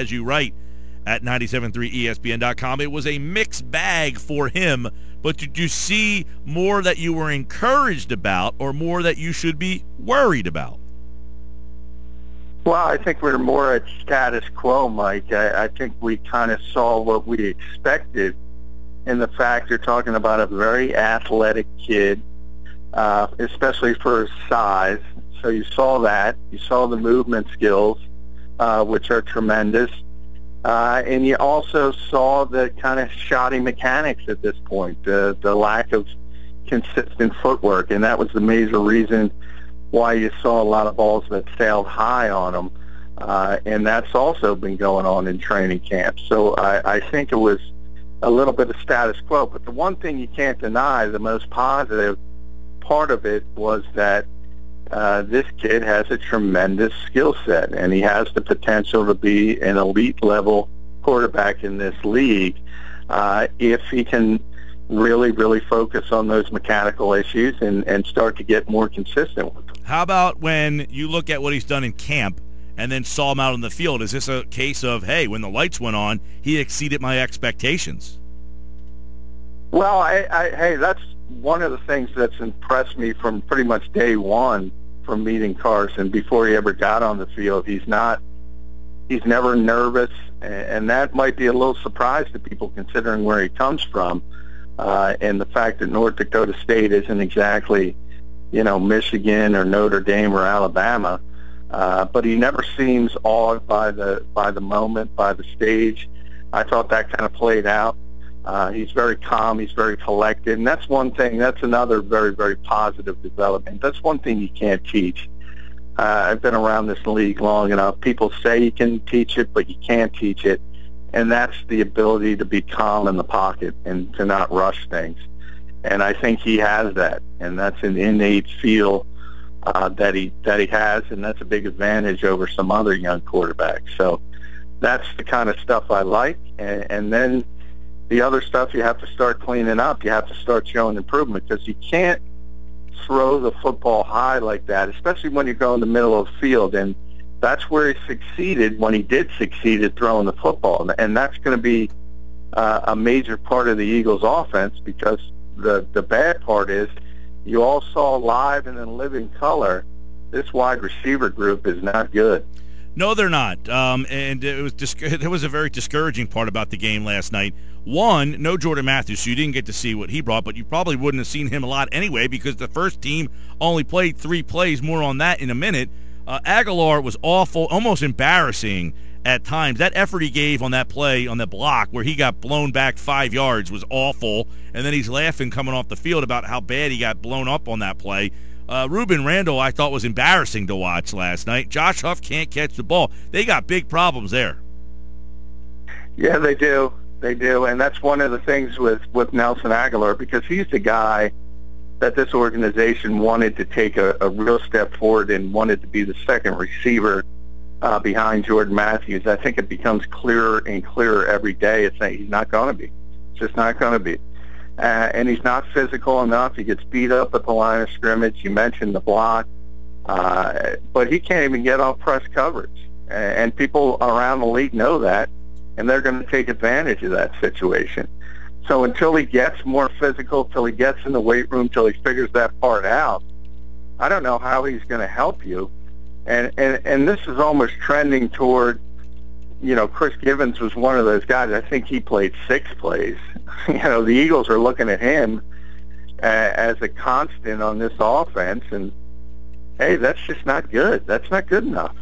as you write at 973ESPN.com, it was a mixed bag for him. But did you see more that you were encouraged about or more that you should be worried about? Well, I think we're more at status quo, Mike. I think we kind of saw what we expected in the fact you're talking about a very athletic kid, especially for his size. So you saw that. You saw the movement skills, which are tremendous. And you also saw the kind of shoddy mechanics at this point, the lack of consistent footwork. And that was the major reason why you saw a lot of balls that sailed high on him. And that's also been going on in training camp. So I think it was a little bit of status quo. But the one thing you can't deny, the most positive part of it, was that this kid has a tremendous skill set, and he has the potential to be an elite-level quarterback in this league if he can really focus on those mechanical issues and start to get more consistent with them. How about when you look at what he's done in camp and then saw him out on the field? Is this a case of, hey, when the lights went on, he exceeded my expectations? Well, hey, that's one of the things that's impressed me from pretty much day one from meeting Carson before he ever got on the field. He's never nervous, and that might be a little surprise to people considering where he comes from, and the fact that North Dakota State isn't exactly, Michigan or Notre Dame or Alabama, but he never seems awed by the moment, by the stage. I thought that kind of played out. He's very calm. He's very collected. And that's one thing. That's another very, very positive development. That's one thing you can't teach. I've been around this league long enough. People say you can teach it, but you can't teach it. And that's the ability to be calm in the pocket and to not rush things. And I think he has that. And that's an innate feel that he has, and that's a big advantage over some other young quarterbacks. So that's the kind of stuff I like. And then the other stuff you have to start cleaning up. You have to start showing improvement, because you can't throw the football high like that, especially when you go in the middle of the field. And that's where he succeeded when he did succeed at throwing the football. And that's going to be a major part of the Eagles' offense, because the bad part is you all saw live and in living color, this wide receiver group is not good. No, they're not. And there was a very discouraging part about the game last night. One, no Jordan Matthews, so you didn't get to see what he brought, but you probably wouldn't have seen him a lot anyway, because the first team only played 3 plays. More on that in a minute. Aguilar was awful, almost embarrassing at times. That effort he gave on that play, on the block, where he got blown back 5 yards, was awful. And then he's laughing coming off the field about how bad he got blown up on that play. Ruben Randall, I thought, was embarrassing to watch last night. Josh Huff can't catch the ball. They got big problems there. Yeah, they do. They do, and that's one of the things with Nelson Aguilar, because he's the guy that this organization wanted to take a real step forward and wanted to be the second receiver behind Jordan Matthews. I think it becomes clearer and clearer every day. It's that he's not going to be. It's just not going to be. And he's not physical enough. He gets beat up at the line of scrimmage. You mentioned the block. But he can't even get off press coverage. And people around the league know that, and they're going to take advantage of that situation. So until he gets more physical, till he gets in the weight room, till he figures that part out, I don't know how he's going to help you. And this is almost trending toward, Chris Givens was one of those guys. I think he played 6 plays. The Eagles are looking at him as a constant on this offense, and hey, that's just not good. That's not good enough.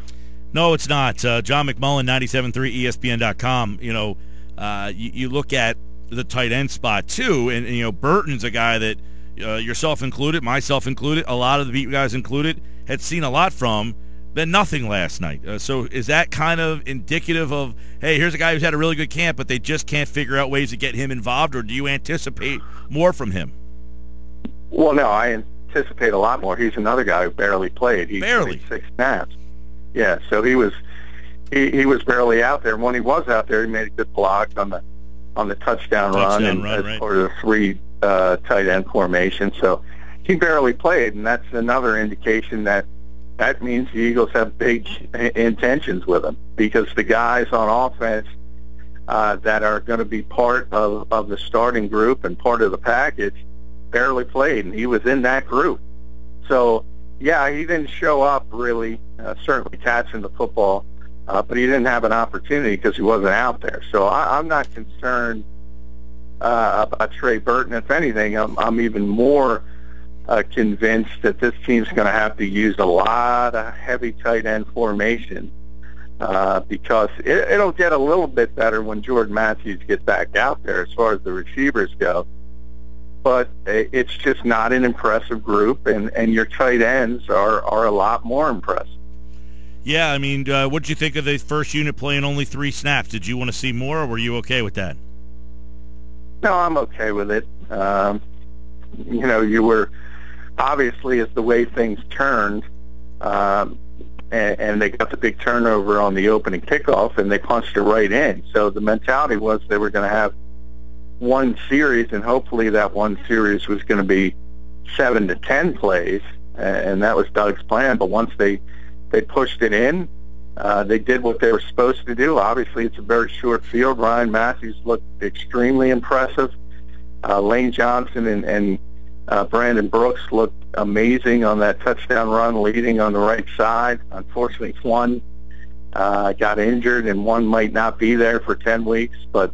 No, it's not. John McMullen, 97.3 ESPN.com. You look at the tight end spot too, and Burton's a guy that yourself included, myself included, a lot of the beat guys included, had seen a lot from. Then nothing last night. So is that kind of indicative of, hey, here's a guy who's had a really good camp, but they just can't figure out ways to get him involved, or do you anticipate more from him? Well, no, I anticipate a lot more. He's another guy who barely played. He played 6 snaps. Yeah, so he was barely out there. When he was out there, he made a good block on the touchdown run as part of the 3 tight end formation. So he barely played, and that's another indication that that means the Eagles have big intentions with him, because the guys on offense that are going to be part of the starting group and part of the package barely played, and he was in that group. So, yeah, he didn't show up really, certainly catching the football, but he didn't have an opportunity because he wasn't out there. So I'm not concerned about Trey Burton. If anything, I'm even more convinced that this team's going to have to use a lot of heavy tight end formation because it'll get a little bit better when Jordan Matthews gets back out there as far as the receivers go. But it's just not an impressive group, and your tight ends are a lot more impressive. Yeah, I mean, what did you think of the first unit playing only 3 snaps? Did you want to see more, or were you okay with that? No, I'm okay with it. You were obviously, as the way things turned, and they got the big turnover on the opening kickoff, and they punched it right in. So the mentality was they were going to have one series, and hopefully that one series was going to be 7 to 10 plays, and that was Doug's plan. But once they pushed it in, they did what they were supposed to do. Obviously, it's a very short field. Ryan Matthews looked extremely impressive. Lane Johnson and Brandon Brooks looked amazing on that touchdown run, leading on the right side. Unfortunately, one got injured, and one might not be there for 10 weeks. But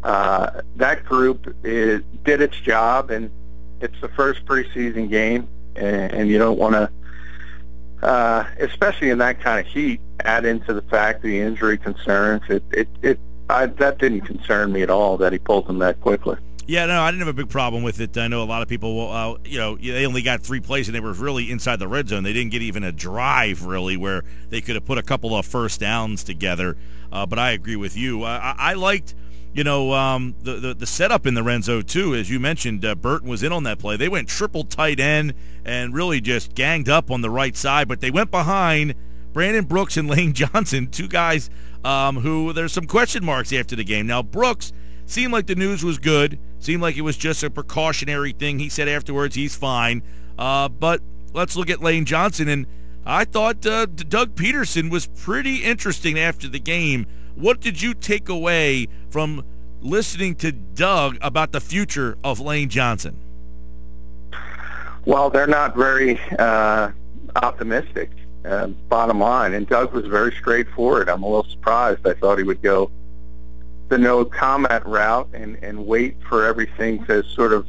that group did its job, and it's the first preseason game, and you don't want to, especially in that kind of heat, add into the fact the injury concerns. That didn't concern me at all that he pulled them that quickly. Yeah, no, I didn't have a big problem with it. I know a lot of people, they only got 3 plays, and they were really inside the red zone. They didn't get even a drive, really, where they could have put a couple of first downs together. But I agree with you. I liked, the setup in the red zone, too. As you mentioned, Burton was in on that play. They went triple tight end and really just ganged up on the right side. But they went behind Brandon Brooks and Lane Johnson, 2 guys who there's some question marks after the game. Now, Brooks seemed like the news was good. Seemed like it was just a precautionary thing. He said afterwards he's fine. But let's look at Lane Johnson. And I thought Doug Peterson was pretty interesting after the game. What did you take away from listening to Doug about the future of Lane Johnson? Well, they're not very optimistic, bottom line. And Doug was very straightforward. I'm a little surprised. I thought he would go the no comment route and wait for everything to sort of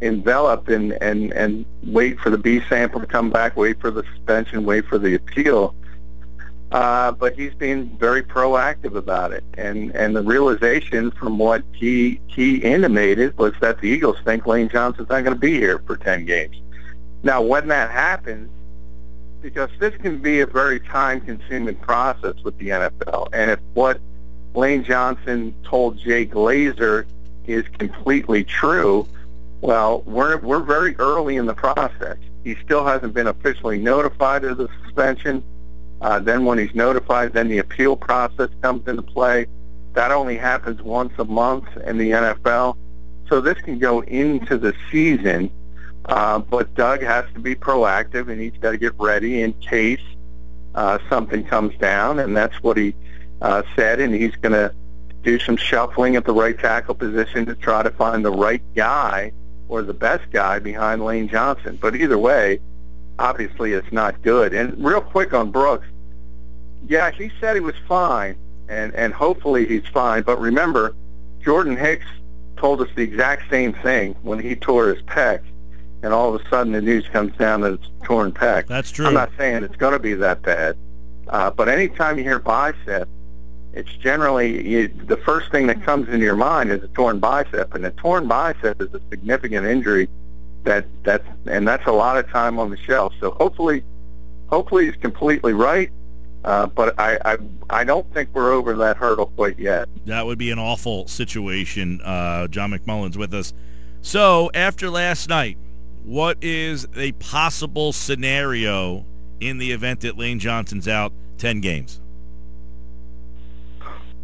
envelop and wait for the B sample to come back, wait for the suspension, wait for the appeal. But he's been very proactive about it. And the realization from what he intimated was that the Eagles think Lane Johnson's not going to be here for 10 games. Now, when that happens, because this can be a very time-consuming process with the NFL, and if what Lane Johnson told Jay Glazer is completely true, well, we're very early in the process. He still hasn't been officially notified of the suspension. Then when he's notified, then the appeal process comes into play. That only happens once a month in the NFL. So this can go into the season, but Doug has to be proactive, and he's got to get ready in case something comes down, and that's what he said, and he's going to do some shuffling at the right tackle position to try to find the right guy or the best guy behind Lane Johnson. But either way, obviously it's not good. And real quick on Brooks, yeah, he said he was fine, and hopefully he's fine. But remember, Jordan Hicks told us the exact same thing when he tore his pec, and all of a sudden the news comes down that it's a torn pec. That's true. I'm not saying it's going to be that bad, but anytime you hear bicep, it's generally the first thing that comes into your mind is a torn bicep, and a torn bicep is a significant injury. That's a lot of time on the shelf. So hopefully he's completely right. But I don't think we're over that hurdle quite yet. That would be an awful situation. John McMullen's with us. So after last night, what is a possible scenario in the event that Lane Johnson's out 10 games?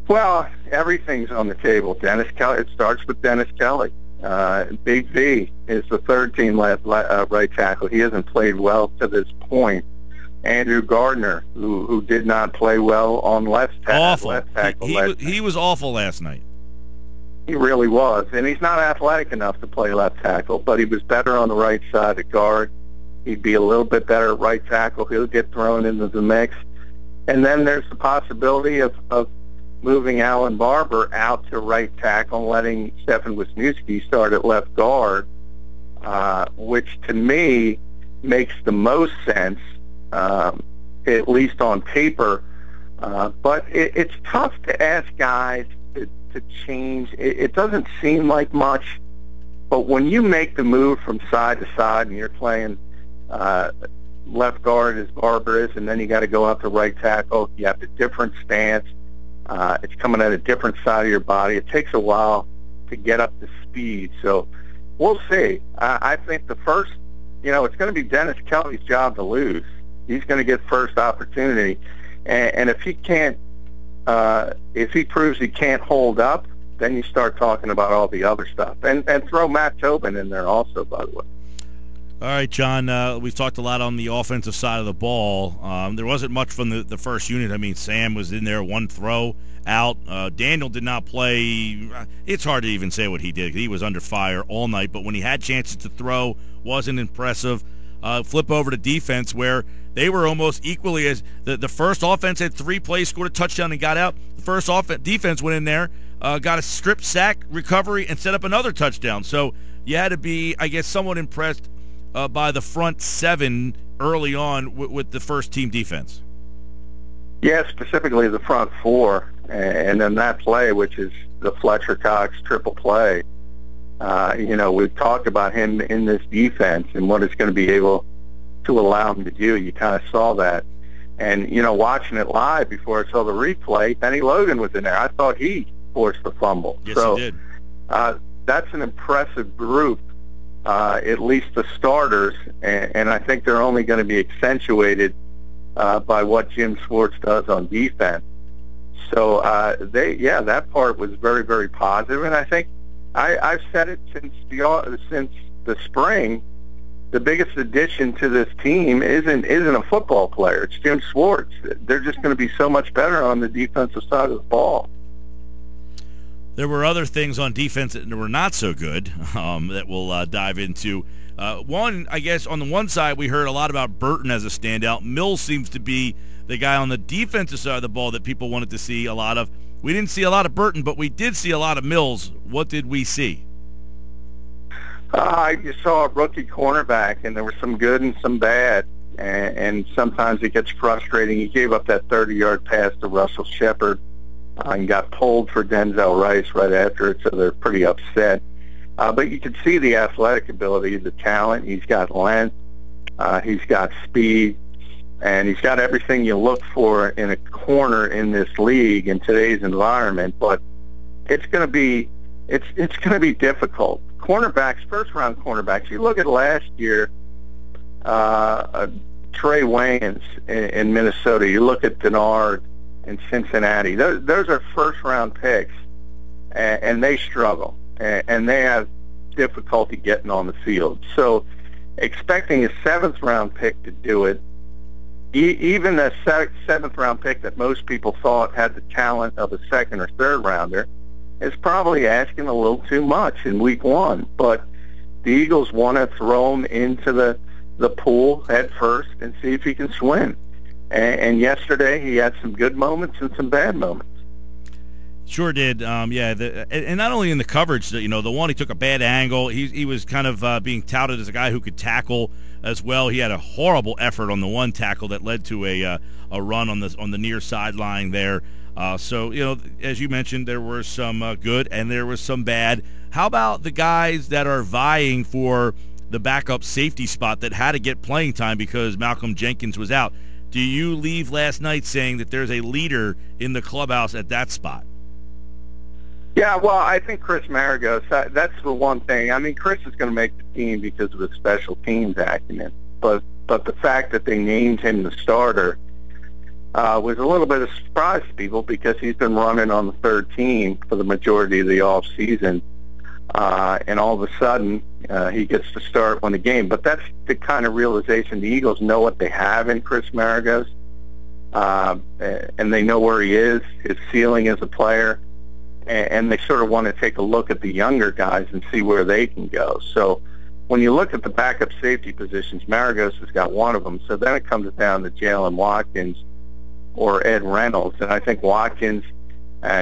Well, everything's on the table. Dennis Kelly. It starts with Dennis Kelly. Big V is the third-team right tackle. He hasn't played well to this point. Andrew Gardner, who did not play well on left tackle. He was awful last night. He really was, and he's not athletic enough to play left tackle, but he was better on the right side of guard. He'd be a little bit better at right tackle. He'll get thrown into the mix. And then there's the possibility of moving Alan Barber out to right tackle and letting Stefan Wisniewski start at left guard, which to me makes the most sense, at least on paper. But it's tough to ask guys to change. It doesn't seem like much, but when you make the move from side to side and you're playing left guard as Barber is, and then you got to go out to right tackle, you have a different stance. It's coming at a different side of your body. It takes a while to get up to speed. So we'll see. I think the first, it's going to be Dennis Kelly's job to lose. He's going to get first opportunity. And if he can't, if he proves he can't hold up, then you start talking about all the other stuff. And throw Matt Tobin in there also, by the way. All right, John, we've talked a lot on the offensive side of the ball. There wasn't much from the first unit. I mean, Sam was in there, one throw out. Daniel did not play. It's hard to even say what he did. He was under fire all night, but when he had chances to throw, wasn't impressive. Flip over to defense, where they were almost equally as the first offense had 3 plays, scored a touchdown, and got out. The first defense went in there, got a strip sack, recovery, and set up another touchdown. So you had to be, I guess, somewhat impressed by the front 7 early on with the first-team defense. Yeah, specifically the front 4. And then that play, which is the Fletcher Cox triple play. We've talked about him in this defense and what it's going to be able to allow him to do. You kind of saw that. And, watching it live before I saw the replay, Benny Logan was in there. I thought he forced the fumble. Yes, he did. That's an impressive group. At least the starters, and I think they're only going to be accentuated by what Jim Schwartz does on defense. So that part was very, very positive, and I think I've said it since the spring. The biggest addition to this team isn't a football player. It's Jim Schwartz. They're just going to be so much better on the defensive side of the ball. There were other things on defense that were not so good that we'll dive into. One, I guess, on the one side, we heard a lot about Burton as a standout. Mills seems to be the guy on the defensive side of the ball that people wanted to see a lot of. We didn't see a lot of Burton, but we did see a lot of Mills. What did we see? You saw a rookie cornerback, and there was some good and some bad. And sometimes it gets frustrating. He gave up that 30-yard pass to Russell Shepard. And got pulled for Denzel Rice right after it, so they're pretty upset. But you can see the athletic ability, the talent. He's got length, he's got speed, and he's got everything you look for in a corner in this league in today's environment. But it's going to be difficult. Cornerbacks, first-round cornerbacks. You look at last year, Trey Wayans in Minnesota. You look at Denard in Cincinnati. Those are first-round picks, and they struggle, and they have difficulty getting on the field. So expecting a 7th-round pick to do it, even a 7th-round pick that most people thought had the talent of a 2nd or 3rd rounder, is probably asking a little too much in week 1. But the Eagles want to throw him into the pool head first and see if he can swim. And yesterday he had some good moments and some bad moments. Sure did. And not only in the coverage, the one he took a bad angle. He was kind of being touted as a guy who could tackle as well. He had a horrible effort on the one tackle that led to a run on the near sideline there. So as you mentioned, there were some good and there was some bad. How about the guys that are vying for the backup safety spot that had to get playing time because Malcolm Jenkins was out? Do you leave last night saying that there's a leader in the clubhouse at that spot? Yeah, well, I think Chris Maragos, that's the one thing. I mean, Chris is going to make the team because of his special teams acumen. But the fact that they named him the starter was a little bit of a surprise to people because he's been running on the 3rd team for the majority of the offseason. and all of a sudden he gets to start when the game. But that's the kind of realization. The Eagles know what they have in Chris Maragos, and they know where he is, his ceiling as a player, and they sort of want to take a look at the younger guys and see where they can go. So when you look at the backup safety positions, Maragos has got one of them. So then it comes down to Jalen Watkins or Ed Reynolds. And I think Watkins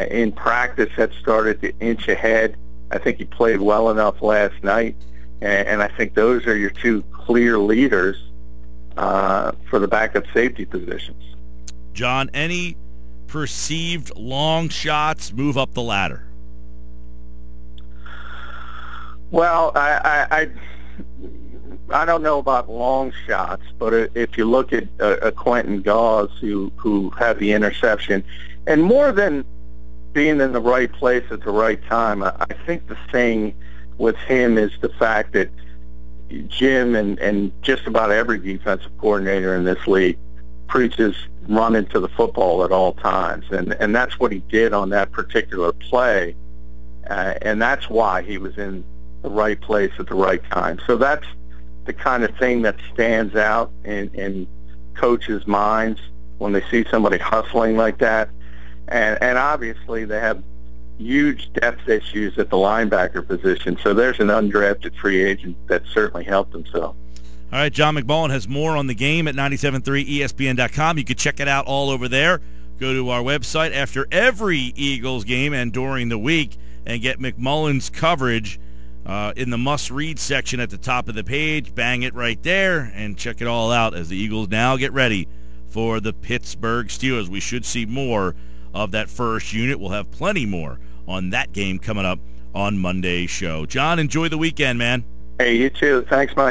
in practice had started to inch ahead. I think he played well enough last night. And I think those are your two clear leaders for the backup safety positions. John, any perceived long shots move up the ladder? Well, I don't know about long shots, but if you look at Quentin Gauze, who had the interception, and more than being in the right place at the right time, I think the thing with him is the fact that Jim and just about every defensive coordinator in this league preaches running to the football at all times, and that's what he did on that particular play, and that's why he was in the right place at the right time. So that's the kind of thing that stands out in coaches' minds when they see somebody hustling like that. And obviously they have huge depth issues at the linebacker position. So there's an undrafted free agent that certainly helped himself. All right, John McMullen has more on the game at 97.3ESPN.com. You can check it out all over there. Go to our website after every Eagles game and during the week and get McMullen's coverage in the must-read section at the top of the page. Bang it right there and check it all out as the Eagles now get ready for the Pittsburgh Steelers. We should see more of that first unit. We'll have plenty more on that game coming up on Monday's show. John, enjoy the weekend, man. Hey, you too. Thanks, Mike.